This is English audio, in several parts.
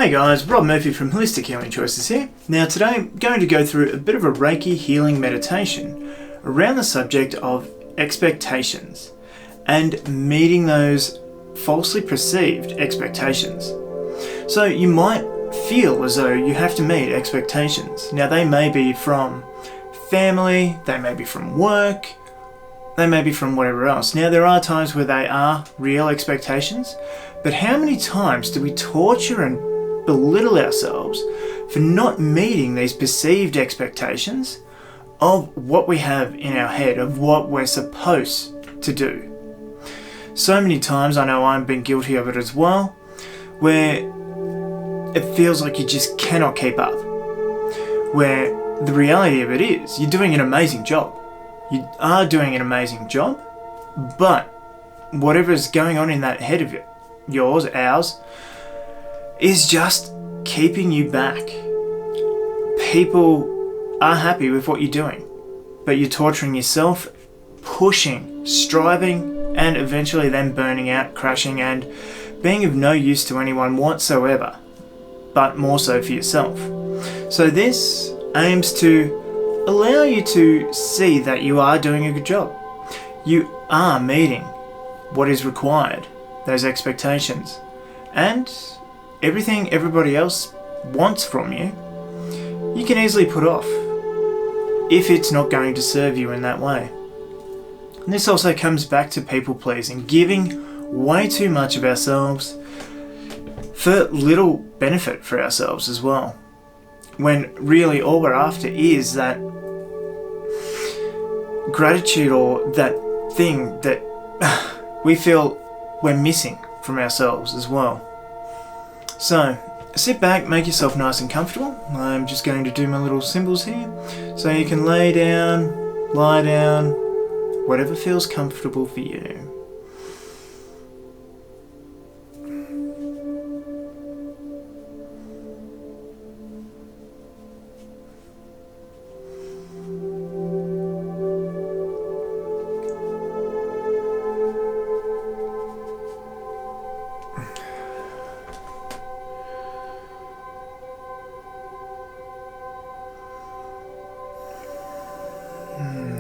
Hey guys, Rob Murphy from Holistic Healing Choices here. Now today I'm going to go through a bit of a Reiki healing meditation around the subject of expectations and meeting those falsely perceived expectations. So you might feel as though you have to meet expectations. Now they may be from family, they may be from work, they may be from whatever else. Now there are times where they are real expectations, but how many times do we torture and belittle ourselves for not meeting these perceived expectations of what we have in our head, of what we're supposed to do? So many times, I know I've been guilty of it as well, where it feels like you just cannot keep up, where the reality of it is you're doing an amazing job. You are doing an amazing job, but whatever is going on in that head of yours, ours, is just keeping you back. People are happy with what you're doing, but you're torturing yourself, pushing, striving, and eventually then burning out, crashing, and being of no use to anyone whatsoever, but more so for yourself. So this aims to allow you to see that you are doing a good job. You are meeting what is required, those expectations, and everything everybody else wants from you, you can easily put off if it's not going to serve you in that way. And this also comes back to people pleasing, giving way too much of ourselves for little benefit for ourselves as well, when really all we're after is that gratitude or that thing that we feel we're missing from ourselves as well. So sit back, make yourself nice and comfortable. I'm just going to do my little symbols here. So you can lay down, lie down, whatever feels comfortable for you.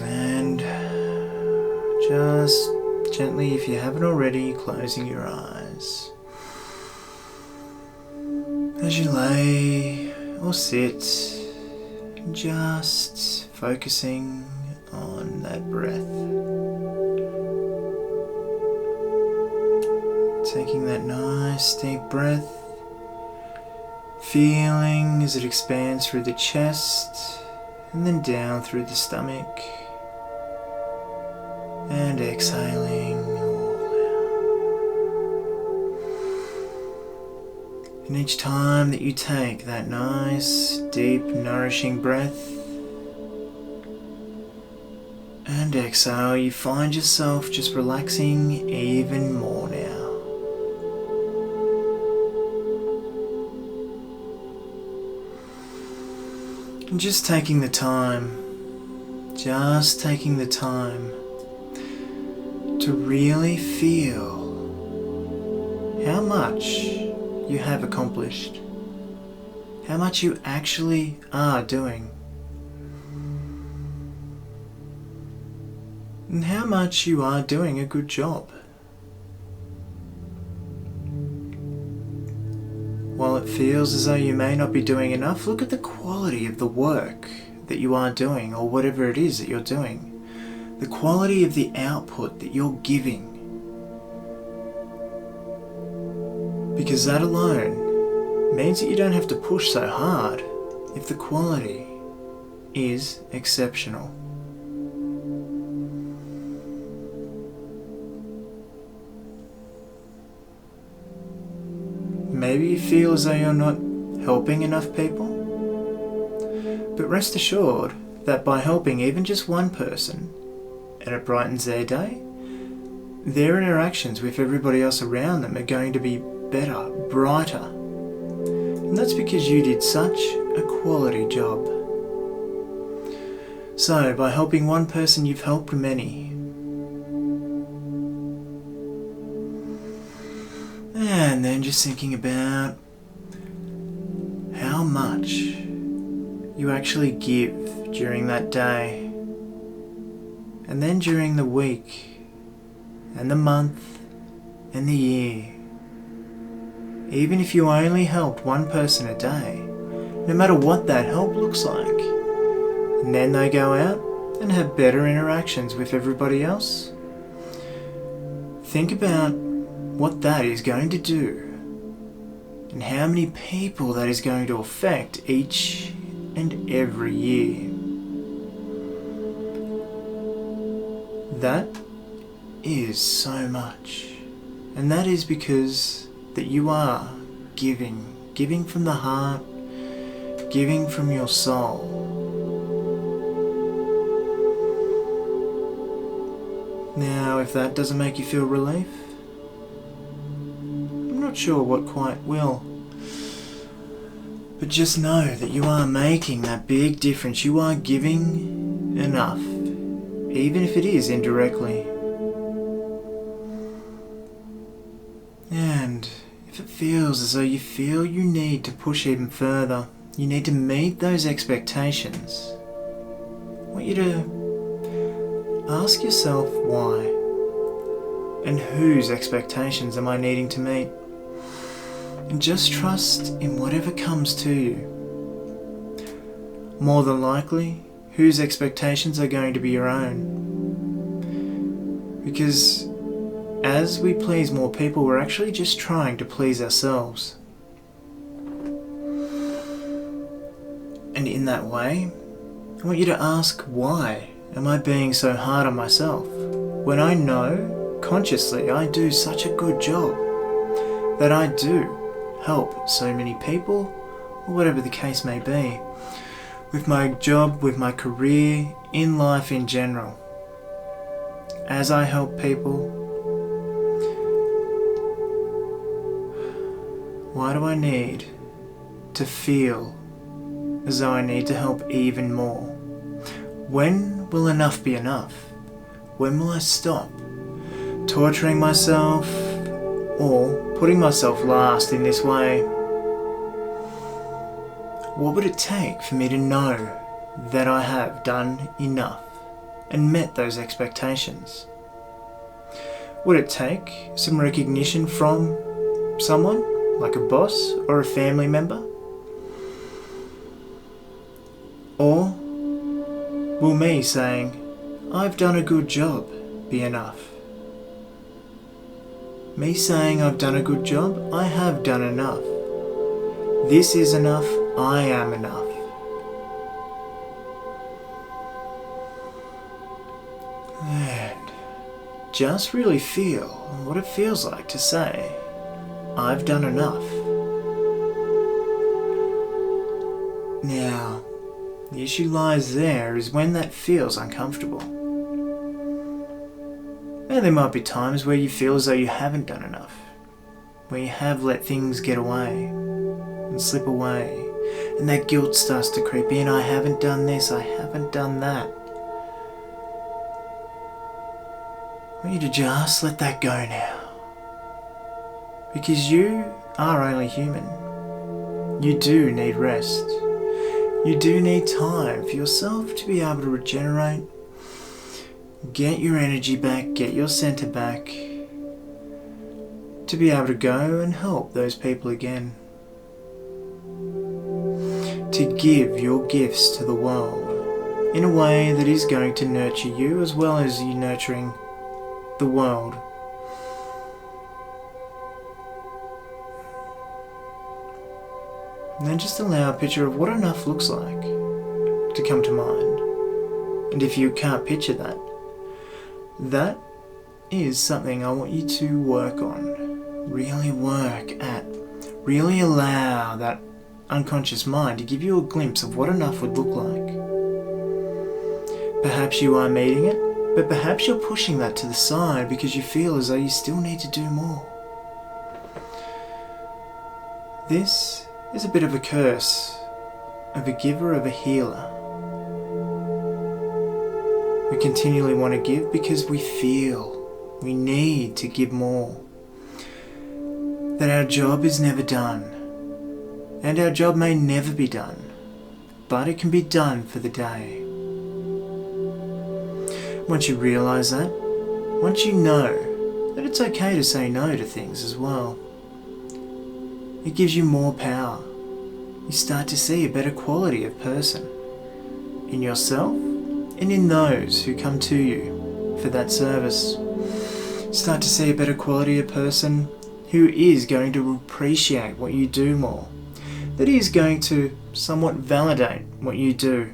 And just gently, if you haven't already, closing your eyes. As you lay or sit, just focusing on that breath. Taking that nice deep breath, feeling as it expands through the chest and then down through the stomach, and exhaling all out. And each time that you take that nice, deep, nourishing breath and exhale, you find yourself just relaxing even more now. And just taking the time to really feel how much you have accomplished, how much you actually are doing, and how much you are doing a good job. While it feels as though you may not be doing enough, look at the quality of the work that you are doing, or whatever it is that you're doing. The quality of the output that you're giving. Because that alone means that you don't have to push so hard if the quality is exceptional. Maybe you feel as though you're not helping enough people, but rest assured that by helping even just one person, and it brightens their day, their interactions with everybody else around them are going to be better, brighter. And that's because you did such a quality job. So, by helping one person, you've helped many. And then just thinking about how much you actually give during that day, and then during the week, and the month, and the year. Even if you only helped one person a day, no matter what that help looks like, and then they go out and have better interactions with everybody else, think about what that is going to do and how many people that is going to affect each and every year. That is so much, and that is because that you are giving from the heart, giving from your soul. Now, if that doesn't make you feel relief, I'm not sure what quite will. But just know that you are making that big difference. You are giving enough, even if it is indirectly. And if it feels as though you feel you need to push even further, you need to meet those expectations, I want you to ask yourself why, and whose expectations am I needing to meet? And just trust in whatever comes to you. More than likely, whose expectations are going to be your own. Because as we please more people, we're actually just trying to please ourselves. And in that way, I want you to ask, why am I being so hard on myself when I know consciously I do such a good job, that I do help so many people, or whatever the case may be, with my job, with my career, in life in general. As I help people, why do I need to feel as though I need to help even more? When will enough be enough? When will I stop torturing myself or putting myself last in this way? What would it take for me to know that I have done enough and met those expectations? Would it take some recognition from someone, like a boss or a family member? Or will me saying, I've done a good job, be enough? Me saying I've done a good job, I have done enough. This is enough, I am enough. And just really feel what it feels like to say, I've done enough. Now, the issue lies there is when that feels uncomfortable. And there might be times where you feel as though you haven't done enough, where you have let things get away and slip away, and that guilt starts to creep in. I haven't done this, I haven't done that. I want you to just let that go now, because you are only human. You do need rest. You do need time for yourself to be able to regenerate, get your energy back, get your center back, to be able to go and help those people again. To give your gifts to the world in a way that is going to nurture you as well as you nurturing the world. And then just allow a picture of what enough looks like to come to mind. And if you can't picture that, that is something I want you to work on. Really work at. Really allow that unconscious mind to give you a glimpse of what enough would look like. Perhaps you are meeting it, but perhaps you're pushing that to the side because you feel as though you still need to do more. This is a bit of a curse of a giver, of a healer. We continually want to give because we feel we need to give more. That our job is never done. And our job may never be done, but it can be done for the day. Once you realise that, once you know that it's okay to say no to things as well, it gives you more power. You start to see a better quality of person in yourself and in those who come to you for that service. Start to see a better quality of person who is going to appreciate what you do more, that is going to somewhat validate what you do,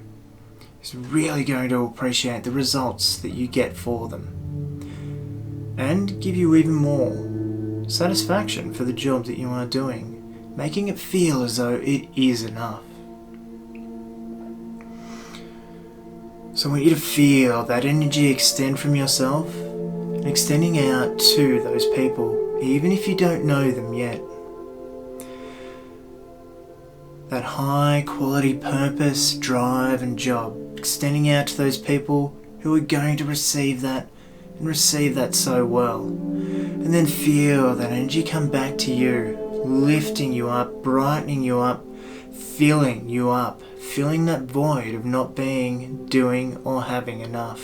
is really going to appreciate the results that you get for them, and give you even more satisfaction for the job that you are doing, making it feel as though it is enough. So I want you to feel that energy extend from yourself and extending out to those people, even if you don't know them yet. That high quality purpose, drive and job extending out to those people who are going to receive that and receive that so well. And then feel that energy come back to you, lifting you up, brightening you up, filling you up, filling that void of not being, doing or having enough.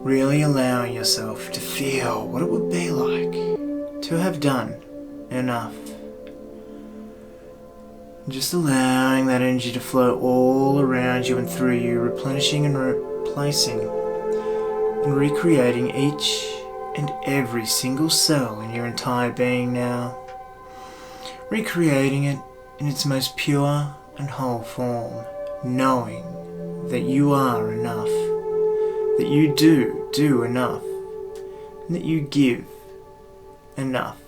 Really allowing yourself to feel what it would be like to have done enough. Just allowing that energy to flow all around you and through you, replenishing and replacing and recreating each and every single cell in your entire being now. Recreating it in its most pure and whole form, knowing that you are enough, that you do enough, and that you give enough.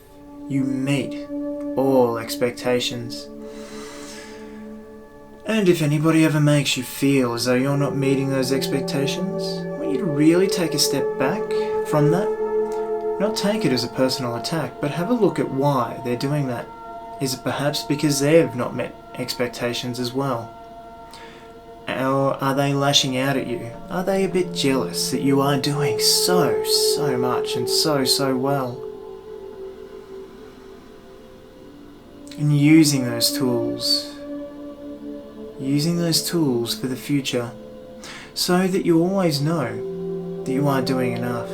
You meet all expectations. And if anybody ever makes you feel as though you're not meeting those expectations, I want you to really take a step back from that. Not take it as a personal attack, but have a look at why they're doing that. Is it perhaps because they've not met expectations as well? Or are they lashing out at you? Are they a bit jealous that you are doing so much and so well? And using those tools for the future, so that you always know that you are doing enough,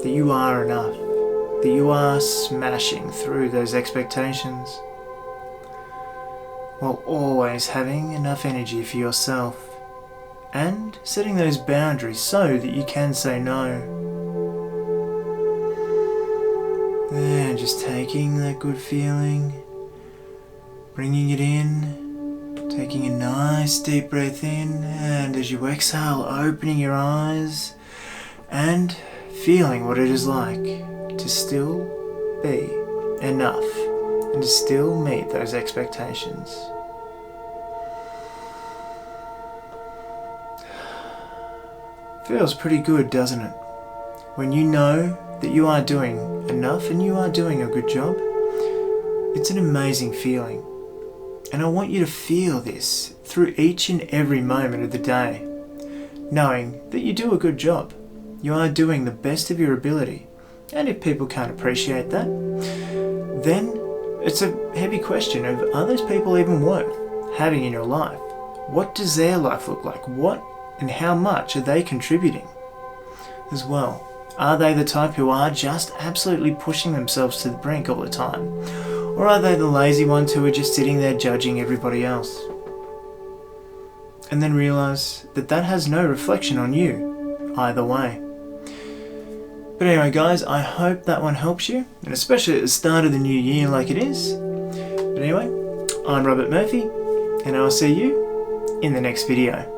that you are enough, that you are smashing through those expectations, while always having enough energy for yourself, and setting those boundaries so that you can say no. And just taking that good feeling, bringing it in, taking a nice deep breath in, and as you exhale, opening your eyes and feeling what it is like to still be enough and to still meet those expectations. Feels pretty good, doesn't it? When you know that you are doing enough and you are doing a good job, it's an amazing feeling. And I want you to feel this through each and every moment of the day, knowing that you do a good job. You are doing the best of your ability. And if people can't appreciate that, then it's a heavy question of, are those people even worth having in your life? What does their life look like? What and how much are they contributing as well? Are they the type who are just absolutely pushing themselves to the brink all the time? Or are they the lazy ones who are just sitting there judging everybody else? And then realise that that has no reflection on you either way. But anyway guys, I hope that one helps you, and especially at the start of the new year like it is. But anyway, I'm Robert Murphy, and I'll see you in the next video.